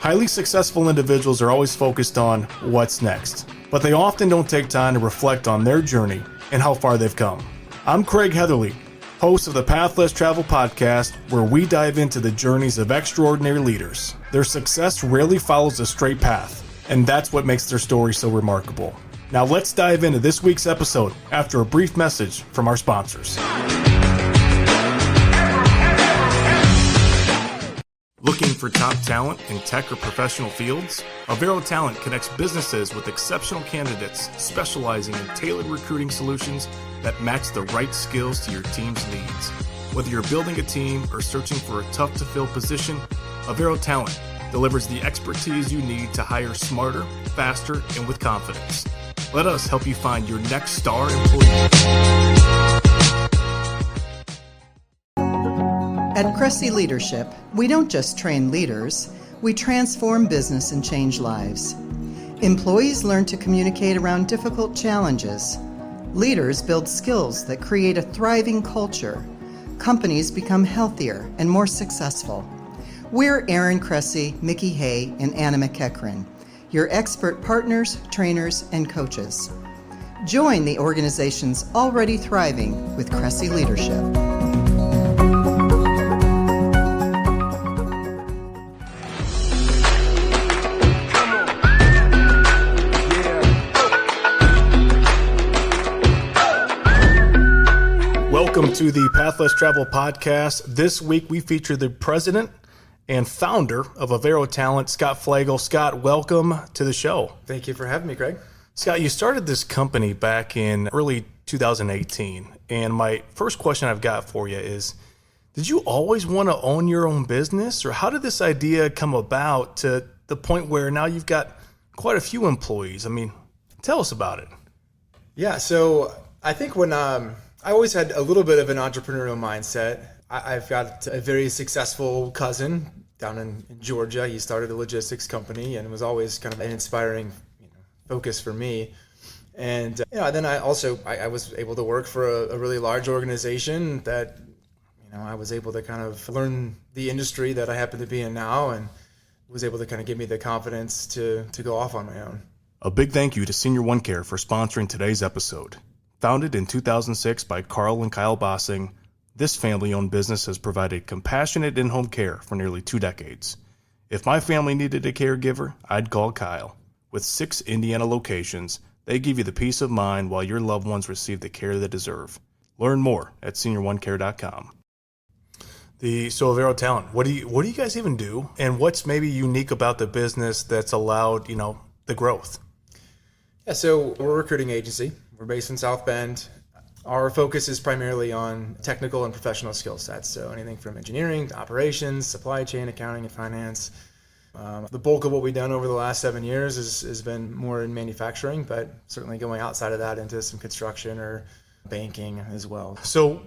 Highly successful individuals are always focused on what's next, but they often don't take time to reflect on their journey and how far they've come. I'm Craig Heatherly, host of the Path Less Travel podcast, where we dive into the journeys of extraordinary leaders. Their success rarely follows a straight path, and that's what makes their story so remarkable. Now let's dive into this week's episode after a brief message from our sponsors. Looking for top talent in tech or professional fields? Avero Talent connects businesses with exceptional candidates specializing in tailored recruiting solutions that match the right skills to your team's needs. Whether you're building a team or searching for a tough-to-fill position, Avero Talent delivers the expertise you need to hire smarter, faster, and with confidence. Let us help you find your next star employee. At Cressy Leadership, we don't just train leaders, we transform business and change lives. Employees learn to communicate around difficult challenges. Leaders build skills that create a thriving culture. Companies become healthier and more successful. We're Erin Cressy, Mickey Hay, and Anna McEachran, your expert partners, trainers, and coaches. Join the organizations already thriving with Cressy Leadership. Welcome to the Path Less Travel podcast. This week we feature the president and founder of Avero Talent, Scott Flagle. Scott, welcome to the show. Thank you for having me, Craig. Scott, you started this company back in early 2018, and my first question I've got for you is, did you always want to own your own business, or how did this idea come about to the point where now you've got quite a few employees? I mean, tell us about it. Yeah, so I think when I always had a little bit of an entrepreneurial mindset. I've got a very successful cousin down in Georgia. He started a logistics company and was always kind of an inspiring focus for me. And then I was able to work for a really large organization that I was able to kind of learn the industry that I happen to be in now, and was able to kind of give me the confidence to go off on my own. A big thank you to Senior One Care for sponsoring today's episode. Founded in 2006 by Carl and Kyle Bossing, this family-owned business has provided compassionate in-home care for nearly 2 decades. If my family needed a caregiver, I'd call Kyle. With 6 Indiana locations, they give you the peace of mind while your loved ones receive the care they deserve. Learn more at senioronecare.com. So Avero Talent, what do you guys even do, and what's maybe unique about the business that's allowed the growth? Yeah, so we're a recruiting agency. We're based in South Bend. Our focus is primarily on technical and professional skill sets. So anything from engineering to operations, supply chain, accounting, and finance. The bulk of what we've done over the last 7 years has been more in manufacturing, but certainly going outside of that into some construction or banking as well. So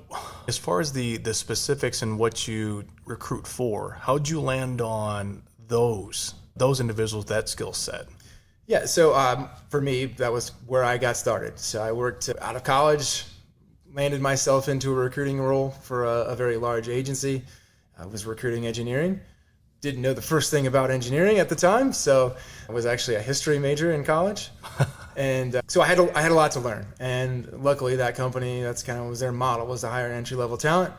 as far as the specifics and what you recruit for, how'd you land on those individuals, that skill set? Yeah, so for me, that was where I got started. So I worked out of college, landed myself into a recruiting role for a very large agency. I was recruiting engineering. Didn't know the first thing about engineering at the time, so I was actually a history major in college. And so I had a lot to learn. And luckily that company, that's kind of was their model, was to hire entry-level talent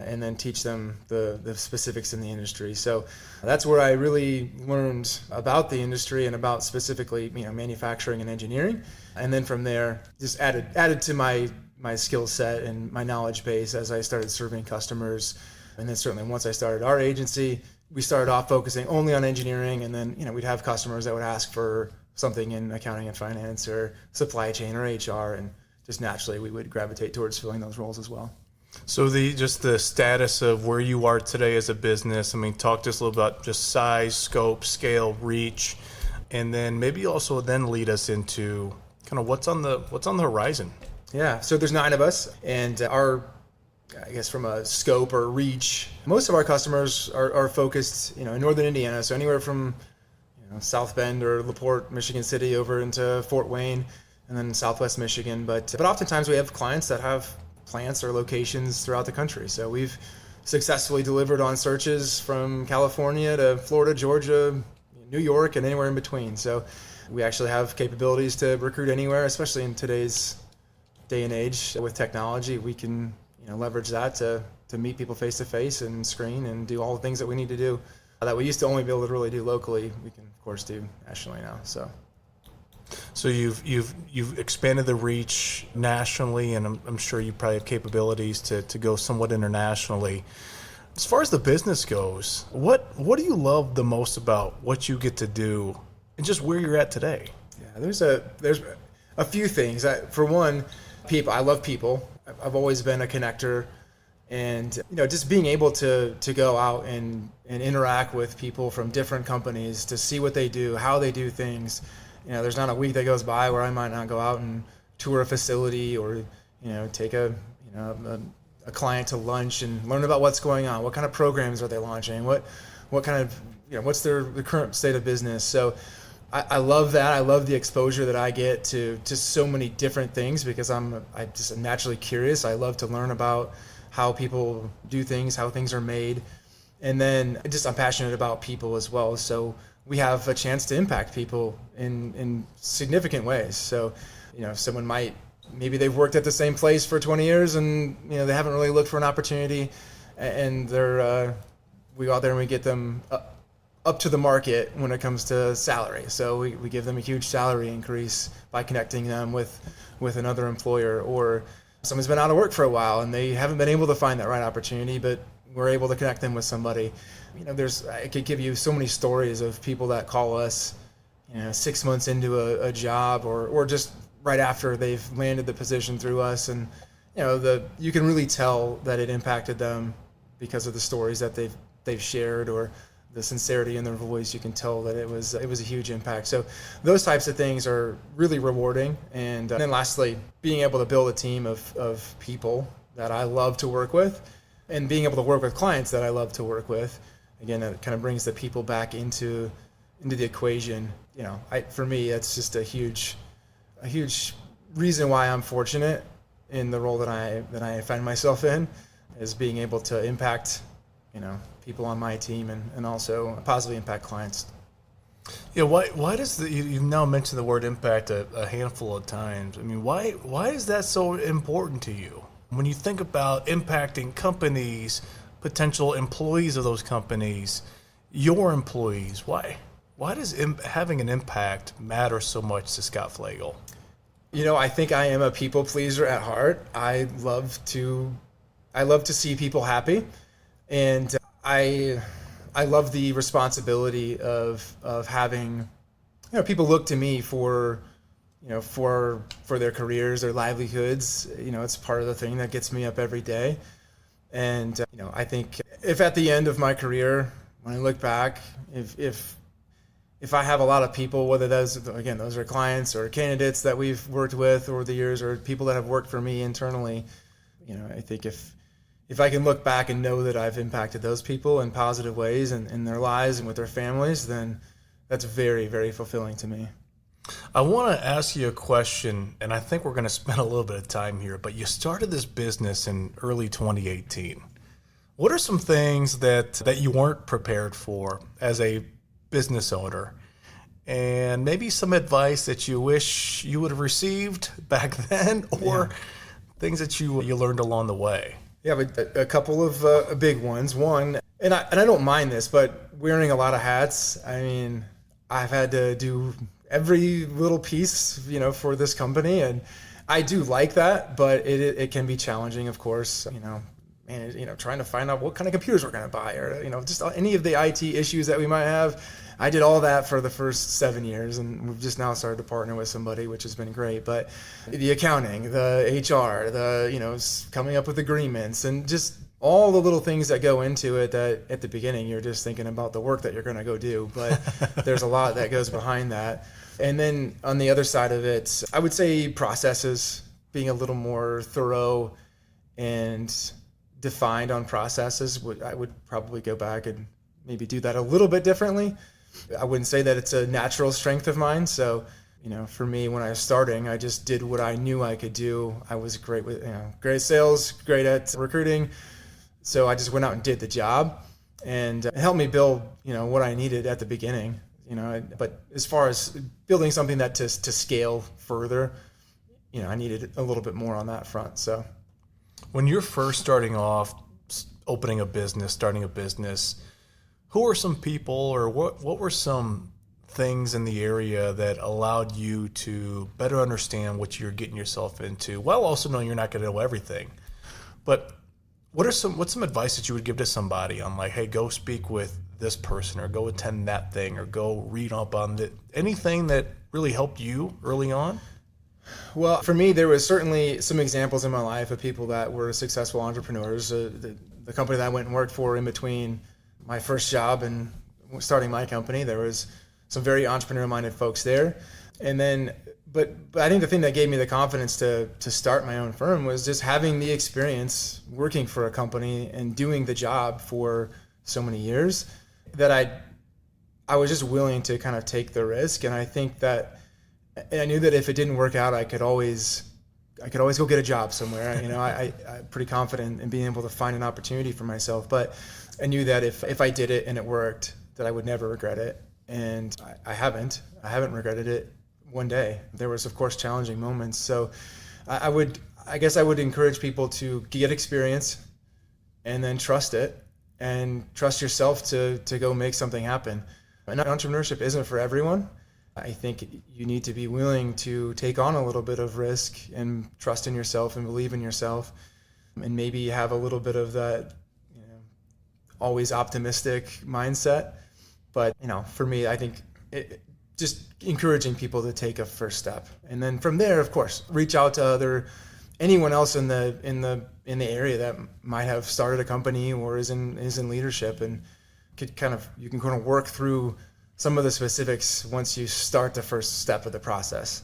and then teach them the specifics in the industry. So that's where I really learned about the industry and about specifically manufacturing and engineering. And then from there, just added to my skill set and my knowledge base as I started serving customers. And then certainly once I started our agency, we started off focusing only on engineering, and then we'd have customers that would ask for something in accounting and finance or supply chain or HR, and just naturally we would gravitate towards filling those roles as well. So the status of where you are today as a business, talk to us a little about just size, scope, scale, reach, and then maybe also then lead us into kind of what's on the horizon. Yeah, so there's 9 of us, and I guess from a scope or reach, most of our customers are focused in northern Indiana, so anywhere from South Bend or LaPorte, Michigan City over into Fort Wayne, and then Southwest Michigan. But oftentimes we have clients that have plants or locations throughout the country. So we've successfully delivered on searches from California to Florida, Georgia, New York and anywhere in between. So we actually have capabilities to recruit anywhere, especially in today's day and age with technology. We can leverage that to meet people face to face and screen and do all the things that we need to do that we used to only be able to really do locally. We can of course do nationally now. So you've expanded the reach nationally, and I'm sure you probably have capabilities to go somewhat internationally. As far as the business goes, what do you love the most about what you get to do and just where you're at today? Yeah, there's a few things. For one, people. I love people. I've always been a connector, and just being able to go out and interact with people from different companies to see what they do, how they do things. There's not a week that goes by where I might not go out and tour a facility or take a client to lunch and learn about what's going on. What kind of programs are they launching? What kind of what's the current state of business? So I love that. I love the exposure that I get to so many different things because I'm just naturally curious. I love to learn about how people do things, how things are made, and then I'm passionate about people as well. So we have a chance to impact people in significant ways. So someone maybe they've worked at the same place for 20 years and they haven't really looked for an opportunity, and we go out there and we get them up to the market when it comes to salary. So we give them a huge salary increase by connecting them with another employer, or someone's been out of work for a while and they haven't been able to find that right opportunity, but we're able to connect them with somebody. I could give you so many stories of people that call us 6 months into a job or just right after they've landed the position through us, and you can really tell that it impacted them because of the stories that they've shared or the sincerity in their voice. You can tell that it was a huge impact. So those types of things are really rewarding. And then lastly, being able to build a team of people that I love to work with, and being able to work with clients that I love to work with. Again, that kind of brings the people back into the equation. For me, it's just a huge reason why I'm fortunate in the role that I find myself in, is being able to impact people on my team and also positively impact clients. Yeah, why does you've now mentioned the word impact a handful of times. I mean, why is that so important to you? When you think about impacting companies, potential employees of those companies, your employees, why does having an impact matter so much to Scott Flagle? I think I am a people pleaser at heart. I love to see people happy, and I love the responsibility of having people look to me for their careers, their livelihoods. It's part of the thing that gets me up every day. And I think if at the end of my career, when I look back, if I have a lot of people, whether those are clients or candidates that we've worked with over the years, or people that have worked for me internally, I think if I can look back and know that I've impacted those people in positive ways and in their lives and with their families, then that's very, very fulfilling to me. I want to ask you a question, and I think we're going to spend a little bit of time here, but you started this business in early 2018. What are some things that you weren't prepared for as a business owner, and maybe some advice that you wish you would have received back then, or things that you learned along the way? Yeah, but a couple of big ones. One, and I don't mind this, but wearing a lot of hats. I mean, I've had to do every little piece, for this company, and I do like that, but it can be challenging, of course. Trying to find out what kind of computers we're going to buy, or just any of the IT issues that we might have. I did all that for the first 7 years, and we've just now started to partner with somebody, which has been great. But the accounting, the HR, coming up with agreements, and just all the little things that go into it, that at the beginning you're just thinking about the work that you're going to go do, but there's a lot that goes behind that. And then on the other side of it, I would say processes, being a little more thorough and defined on processes. I would probably go back and maybe do that a little bit differently. I wouldn't say that it's a natural strength of mine. So, for me, when I was starting, I just did what I knew I could do. I was great with, great at sales, great at recruiting. So I just went out and did the job, and it helped me build, what I needed at the beginning. But as far as building something that to scale further, I needed a little bit more on that front. So when you're first starting off, starting a business, who are some people, or what were some things in the area that allowed you to better understand what you're getting yourself into, while also knowing you're not going to know everything? But what's some advice that you would give to somebody on, like, hey, go speak with this person, or go attend that thing, or go read up on anything that really helped you early on? Well, for me, there was certainly some examples in my life of people that were successful entrepreneurs. The company that I went and worked for in between my first job and starting my company, there was some very entrepreneur-minded folks there. And then, but I think the thing that gave me the confidence to start my own firm was just having the experience working for a company and doing the job for so many years, that I was just willing to kind of take the risk. And I think that, and I knew that if it didn't work out, I could always go get a job somewhere. I'm pretty confident in being able to find an opportunity for myself. But I knew that if I did it and it worked, that I would never regret it. And I haven't regretted it one day. There was, of course, challenging moments. So I guess I would encourage people to get experience and then trust it, and trust yourself to go make something happen. And entrepreneurship isn't for everyone. I think you need to be willing to take on a little bit of risk and trust in yourself and believe in yourself, and maybe have a little bit of that, always optimistic mindset. But, for me, I think just encouraging people to take a first step. And then from there, of course, reach out to anyone else in the area that might have started a company or is in leadership, and you can kind of work through some of the specifics once you start the first step of the process.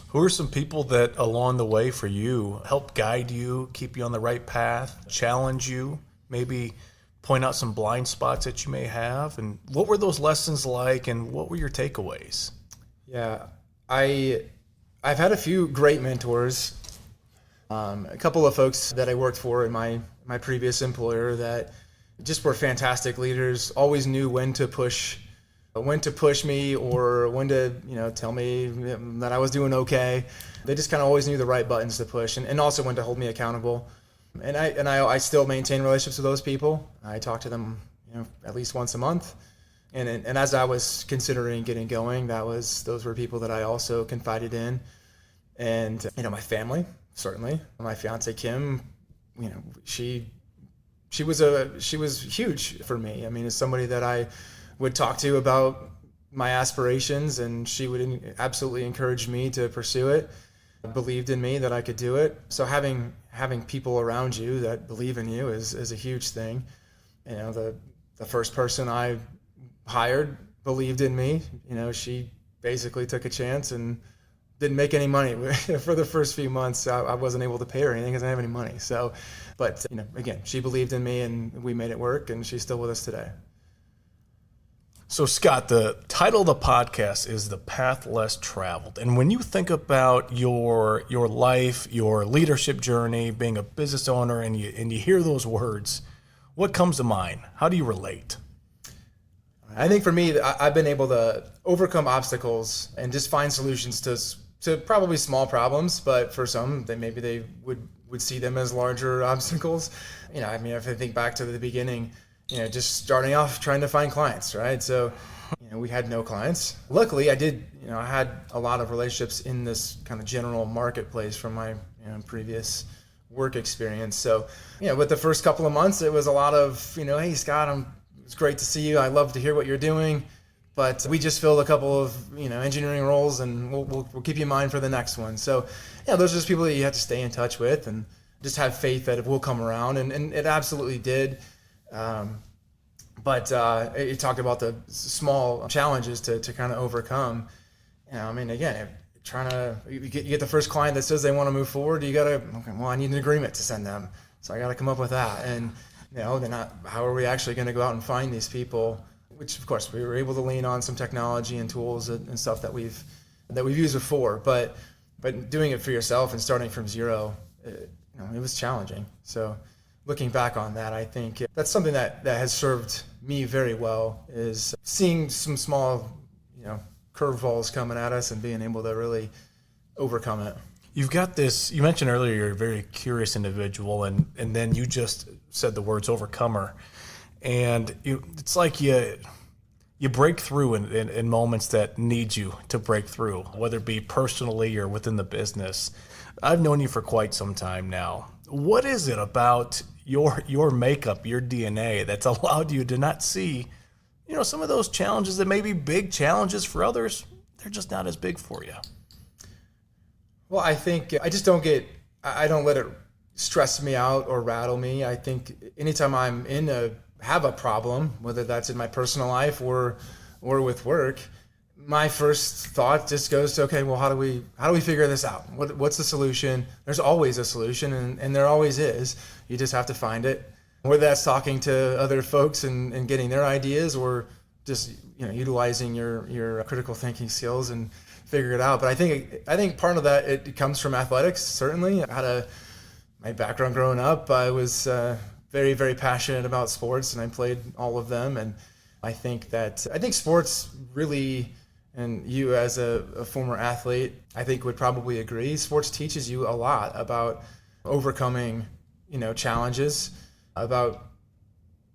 Who are some people that along the way for you help guide you, keep you on the right path, challenge you, maybe point out some blind spots that you may have? And what were those lessons like, and what were your takeaways? Yeah, I've had a few great mentors. A couple of folks that I worked for in my previous employer that just were fantastic leaders, always knew when to push me, or when to tell me that I was doing okay. They just kind of always knew the right buttons to push, and also when to hold me accountable. And I still maintain relationships with those people. I talk to them at least once a month. And as I was considering getting going, those were people that I also confided in. And my family, certainly. My fiance Kim, she was huge for me. I mean, it's somebody that I would talk to about my aspirations, and she would absolutely encourage me to pursue it, believed in me that I could do it. So having people around you that believe in you is a huge thing. The first person I hired believed in me. She basically took a chance and didn't make any money for the first few months. I wasn't able to pay her anything because I didn't have any money. So, but again, she believed in me, and we made it work, and she's still with us today. So Scott, the title of the podcast is The Path Less Traveled. And when you think about your life, your leadership journey, being a business owner, and you hear those words, what comes to mind? How do you relate? I think for me, I've been able to overcome obstacles and just find solutions to probably small problems, but for some, maybe they would see them as larger obstacles. If I think back to the beginning, just starting off trying to find clients, right? So, we had no clients. Luckily, I had a lot of relationships in this kind of general marketplace from my previous work experience. So, with the first couple of months, it was a lot of, hey, Scott, it's great to see you. I love to hear what you're doing, but we just filled a couple of, engineering roles, and we'll keep you in mind for the next one. So, those are just people that you have to stay in touch with and just have faith that it will come around. And it absolutely did. But you talked about the small challenges to kind of overcome. Again, you get the first client that says they want to move forward, I need an agreement to send them. So I got to come up with that. And, how are we actually going to go out and find these people? Which, of course, we were able to lean on some technology and tools and stuff that we've used before. But doing it for yourself and starting from zero, it was challenging. So looking back on that, I think that's something that has served me very well is seeing some small, curveballs coming at us and being able to really overcome it. You've got this, you mentioned earlier you're a very curious individual, and then you just said the words overcomer. And it's like you break through in moments that need you to break through, whether it be personally or within the business. I've known you for quite some time now. What is it about your makeup, your DNA, that's allowed you to not see, some of those challenges that may be big challenges for others, they're just not as big for you? Well, I think I just don't let it stress me out or rattle me. I think anytime I'm have a problem, whether that's in my personal life or with work, my first thought just goes to, okay, well, how do we figure this out? What's the solution? There's always a solution, and there always is. You just have to find it. Whether that's talking to other folks and getting their ideas, or just utilizing your critical thinking skills and figure it out. But I think part of that, it comes from athletics. Certainly, my background growing up, I was very, very passionate about sports, and I played all of them. And I think sports really, and you as a former athlete, I think would probably agree, sports teaches you a lot about overcoming, challenges, about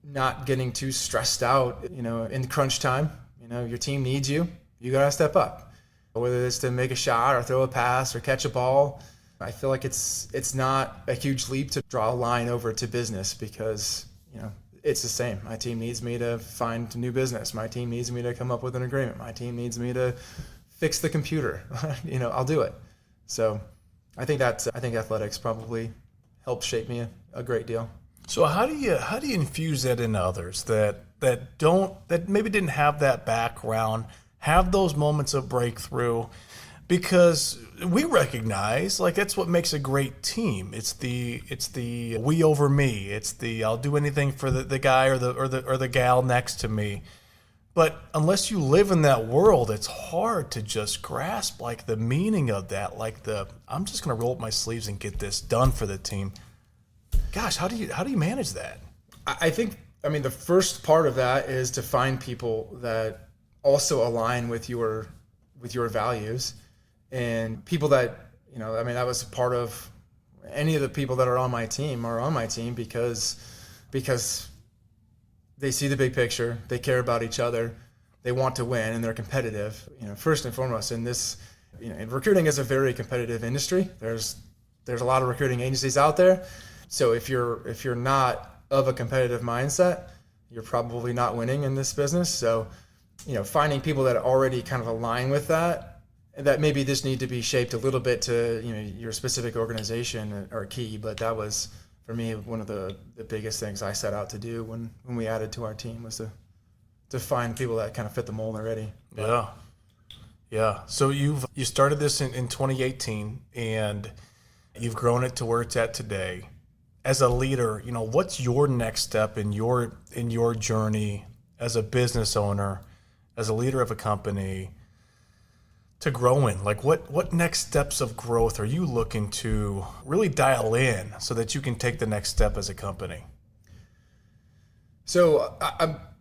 not getting too stressed out, in crunch time. Your team needs you. You got to step up, whether it's to make a shot or throw a pass or catch a ball. I feel like it's not a huge leap to draw a line over to business, because, it's the same. My team needs me to find new business. My team needs me to come up with an agreement. My team needs me to fix the computer. I'll do it. So I think athletics probably helped shape me a great deal. So how do you infuse that into others that maybe didn't have that background, have those moments of breakthrough? Because we recognize, that's what makes a great team. It's the we over me. It's the I'll do anything for the guy or the gal next to me. But unless you live in that world, it's hard to just grasp the meaning of that. I'm just going to roll up my sleeves and get this done for the team. Gosh, how do you manage that? I think the first part of that is to find people that also align with your values. And people that, that was part of any of the people that are on my team because they see the big picture, they care about each other, they want to win, and they're competitive, first and foremost. And this, and recruiting is a very competitive industry. There's a lot of recruiting agencies out there. So if you're not of a competitive mindset, you're probably not winning in this business. So, finding people that already kind of align with that maybe just need to be shaped a little bit to your specific organization are key. But that was, for me, one of the biggest things I set out to do when we added to our team, was to find people that kind of fit the mold already. Yeah. So you started this in 2018, and you've grown it to where it's at today. As a leader, what's your next step in your journey as a business owner, as a leader of a company, to grow in? What next steps of growth are you looking to really dial in so that you can take the next step as a company? So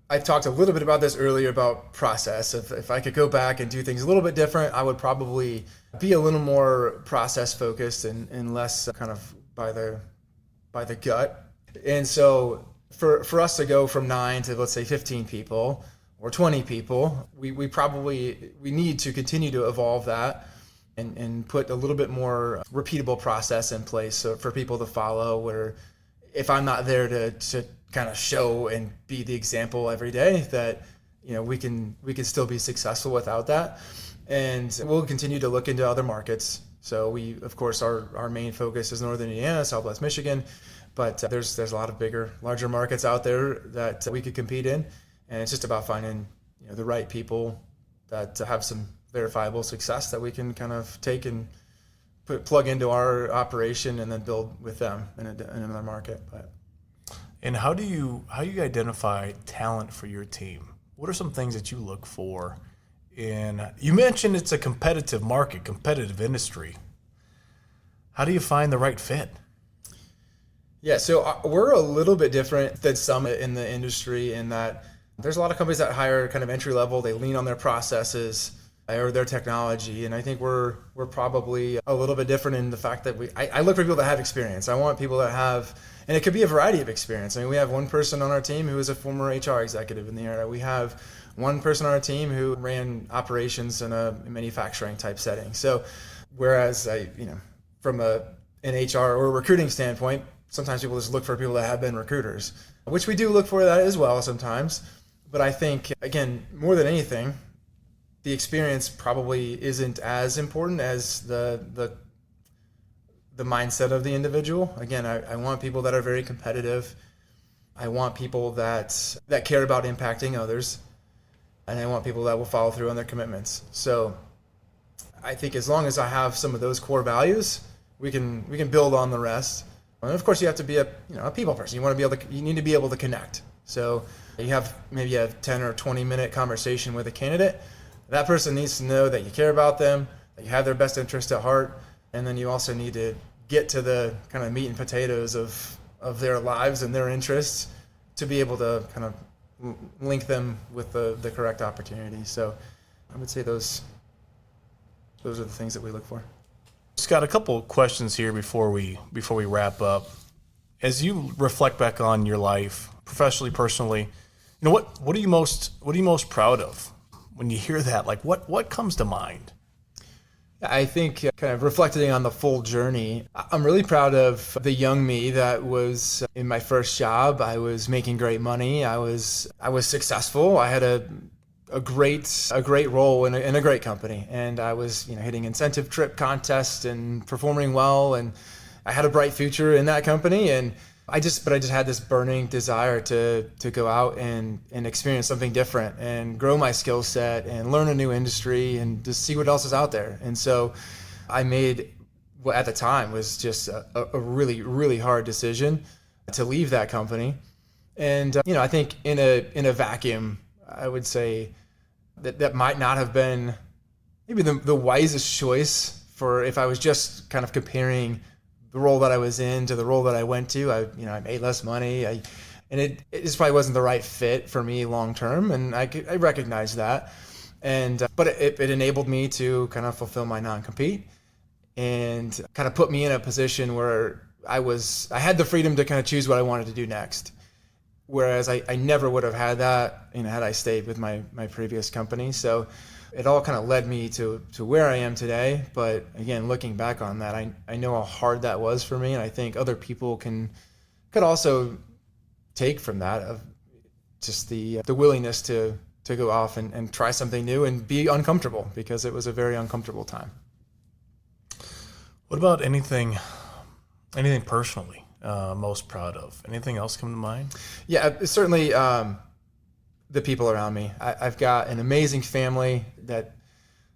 I talked a little bit about this earlier about process. If I could go back and do things a little bit different, I would probably be a little more process focused and less kind of by the gut. And so for us to go from 9 to, let's say, 15 people or 20 people, we need to continue to evolve that and put a little bit more repeatable process in place, so for people to follow, where if I'm not there to kind of show and be the example every day, that we can still be successful without that. And we'll continue to look into other markets. So we, of course, our main focus is Northern Indiana, Southwest Michigan, but there's a lot of larger markets out there that we could compete in. And it's just about finding the right people that have some verifiable success that we can kind of take and plug into our operation and then build with them in another market. And how do you identify talent for your team? What are some things that you look for? You mentioned it's a competitive market, competitive industry. How do you find the right fit? Yeah, so we're a little bit different than some in the industry in that There's a lot of companies that hire kind of entry level. They lean on their processes or their technology, and I think we're probably a little bit different in the fact that I look for people that have experience. I want people that have, and it could be a variety of experience. I mean, we have one person on our team who is a former HR executive in the area. We have one person on our team who ran operations in a manufacturing type setting. So, whereas from an HR or recruiting standpoint, sometimes people just look for people that have been recruiters, which we do look for that as well sometimes. But I think, again, more than anything, the experience probably isn't as important as the mindset of the individual. Again, I want people that are very competitive. I want people that care about impacting others. And I want people that will follow through on their commitments. So I think as long as I have some of those core values, we can build on the rest. And of course, you have to be a people person. You need to be able to connect. So you have maybe a 10 or 20-minute conversation with a candidate. That person needs to know that you care about them, that you have their best interest at heart, and then you also need to get to the kind of meat and potatoes of their lives and their interests to be able to kind of link them with the correct opportunity. So I would say those are the things that we look for. Scott, a couple of questions here before we wrap up. As you reflect back on your life, professionally, personally, what are you most proud of when you hear that? Like what comes to mind? I think kind of reflecting on the full journey, I'm really proud of the young me that was in my first job. I was making great money. I was successful. I had a great role in a great company, and I was hitting incentive trip contests and performing well, and I had a bright future in that company. And I just had this burning desire to go out and experience something different and grow my skill set and learn a new industry and just see what else is out there. And so I made what at the time was just a really, really hard decision to leave that company. And I think in a vacuum, I would say that might not have been maybe the wisest choice for if I was just kind of comparing the role that I was in to the role that I went to. I made less money. And it just probably wasn't the right fit for me long term, and I recognized that. And but it enabled me to kind of fulfill my non-compete and kind of put me in a position where I had the freedom to kind of choose what I wanted to do next. Whereas I never would have had that, had I stayed with my previous company. So it all kind of led me to where I am today. But again, looking back on that, I know how hard that was for me. And I think other people could also take from that of just the willingness to go off and try something new and be uncomfortable, because it was a very uncomfortable time. What about anything personally most proud of? Anything else come to mind? Yeah, certainly the people around me. I've got an amazing family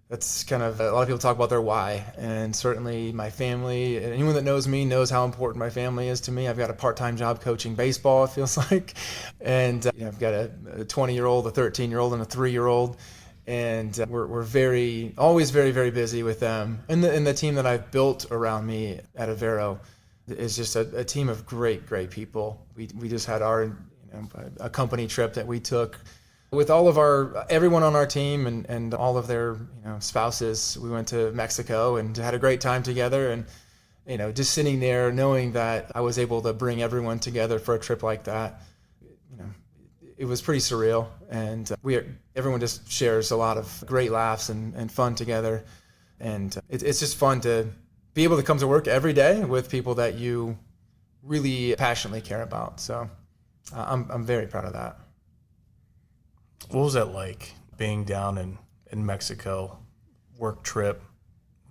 that's kind of, a lot of people talk about their why, and certainly my family, anyone that knows me knows how important my family is to me. I've got a part-time job coaching baseball, it feels like, and I've got a 20-year-old, a 13-year-old, and a 3-year-old, and we're always very, very busy with them. And the team that I've built around me at Avero is just a team of great people. We just had a company trip that we took with all of everyone on our team and all of their spouses. We went to Mexico and had a great time together, and just sitting there knowing that I was able to bring everyone together for a trip like that, it was pretty surreal. And everyone just shares a lot of great laughs and fun together, and it's just fun to be able to come to work every day with people that you really passionately care about. So I'm very proud of that. What was that like, being down in Mexico, work trip,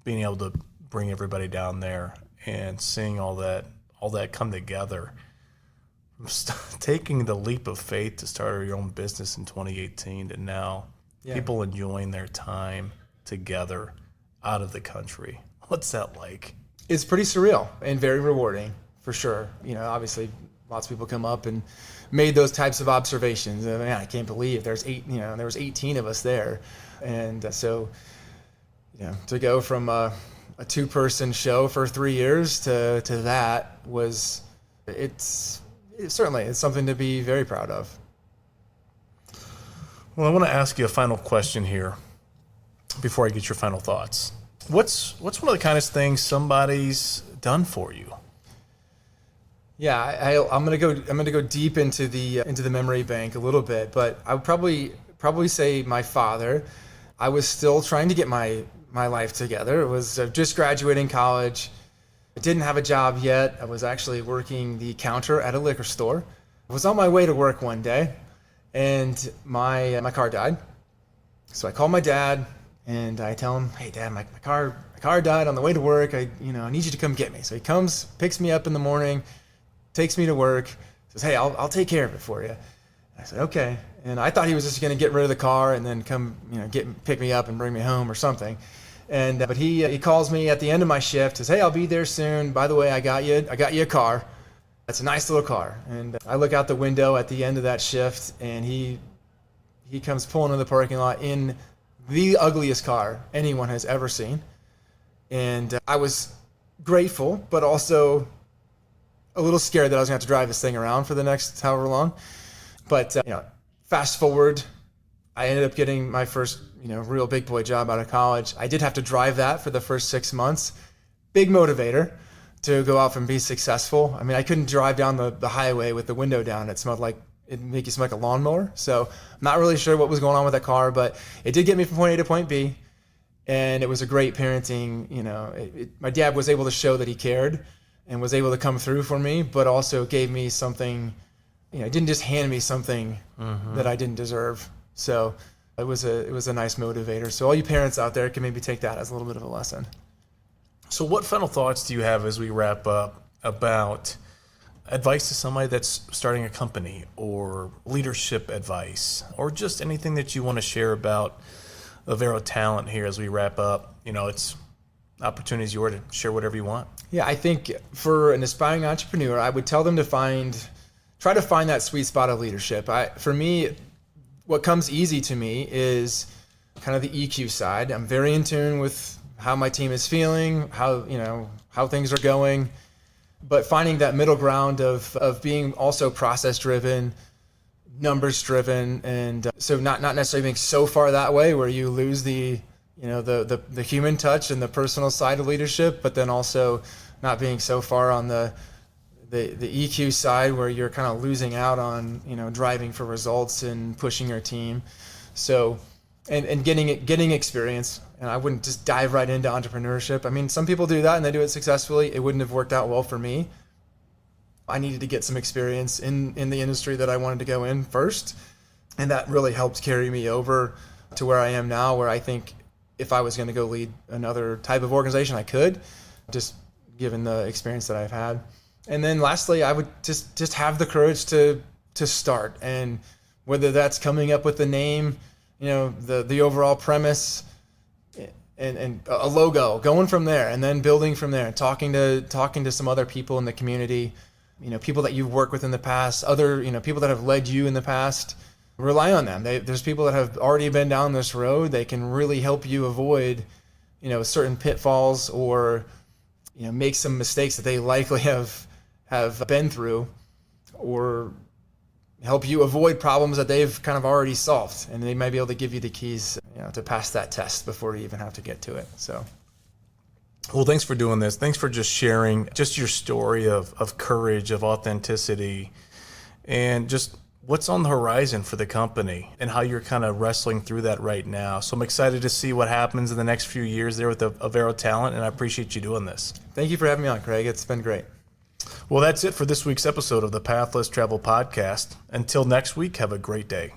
being able to bring everybody down there and seeing all that come together? Taking the leap of faith to start your own business in 2018 to now people enjoying their time together out of the country. What's that like? It's pretty surreal and very rewarding, for sure. Obviously lots of people come up and made those types of observations. Man, I can't believe there was 18 of us there. And so, to go from a 2-person show for 3 years to that it's something to be very proud of. Well, I want to ask you a final question here before I get your final thoughts. What's one of the kindest things somebody's done for you? Yeah, I'm gonna go deep into the memory bank a little bit, but I would probably say my father. I was still trying to get my life together. It was just graduating college. I didn't have a job yet. I was actually working the counter at a liquor store. I was on my way to work one day, and my car died. So I called my dad, and I tell him, "Hey, Dad, my car died on the way to work. I need you to come get me." So he comes, picks me up in the morning, takes me to work, says, "Hey, I'll take care of it for you." I said, "Okay." And I thought he was just going to get rid of the car and then come, pick me up and bring me home or something. And but he calls me at the end of my shift, says, "Hey, I'll be there soon. By the way, I got you a car. That's a nice little car." And I look out the window at the end of that shift, and he comes pulling in the parking lot in the ugliest car anyone has ever seen. And I was grateful, but also a little scared that I was going to have to drive this thing around for the next however long. But fast forward, I ended up getting my first real big boy job out of college. I did have to drive that for the first 6 months. Big motivator to go out and be successful. I mean, I couldn't drive down the highway with the window down. It'd make you smell like a lawnmower. So I'm not really sure what was going on with that car, but it did get me from point A to point B. And it was a great parenting. My dad was able to show that he cared and was able to come through for me, but also gave me something, didn't just hand me something that I didn't deserve. So it was a nice motivator. So all you parents out there can maybe take that as a little bit of a lesson. So what final thoughts do you have as we wrap up about advice to somebody that's starting a company, or leadership advice, or just anything that you want to share about Avero Talent here as we wrap up? It's opportunities yours to share whatever you want. Yeah, I think for an aspiring entrepreneur, I would tell them to try to find that sweet spot of leadership. For me, what comes easy to me is kind of the EQ side. I'm very in tune with how my team is feeling, how things are going, but finding that middle ground of being also process driven, numbers driven, and so not necessarily being so far that way where you lose the human touch and the personal side of leadership, but then also not being so far on the EQ side where you're kind of losing out on driving for results and pushing your team. So and getting experience. And I wouldn't just dive right into entrepreneurship. I mean, some people do that and they do it successfully. It wouldn't have worked out well for me. I needed to get some experience in the industry that I wanted to go in first, and that really helped carry me over to where I am now, where I think if I was going to go lead another type of organization, I could, just given the experience that I've had. And then lastly, I would just have the courage to start, and whether that's coming up with the name, the overall premise, and a logo, going from there, and then building from there, and talking to some other people in the community, people that you've worked with in the past, other people that have led you in the past. Rely on them. There's people that have already been down this road. They can really help you avoid certain pitfalls, or make some mistakes that they likely have been through, or help you avoid problems that they've kind of already solved, and they might be able to give you the keys to pass that test before you even have to get to it. So, well, thanks for doing this. Thanks for just sharing just your story of courage, of authenticity, and just what's on the horizon for the company and how you're kind of wrestling through that right now. So I'm excited to see what happens in the next few years there with the Avero Talent, and I appreciate you doing this. Thank you for having me on, Craig. It's been great. Well, that's it for this week's episode of the Pathless Travel Podcast. Until next week, have a great day.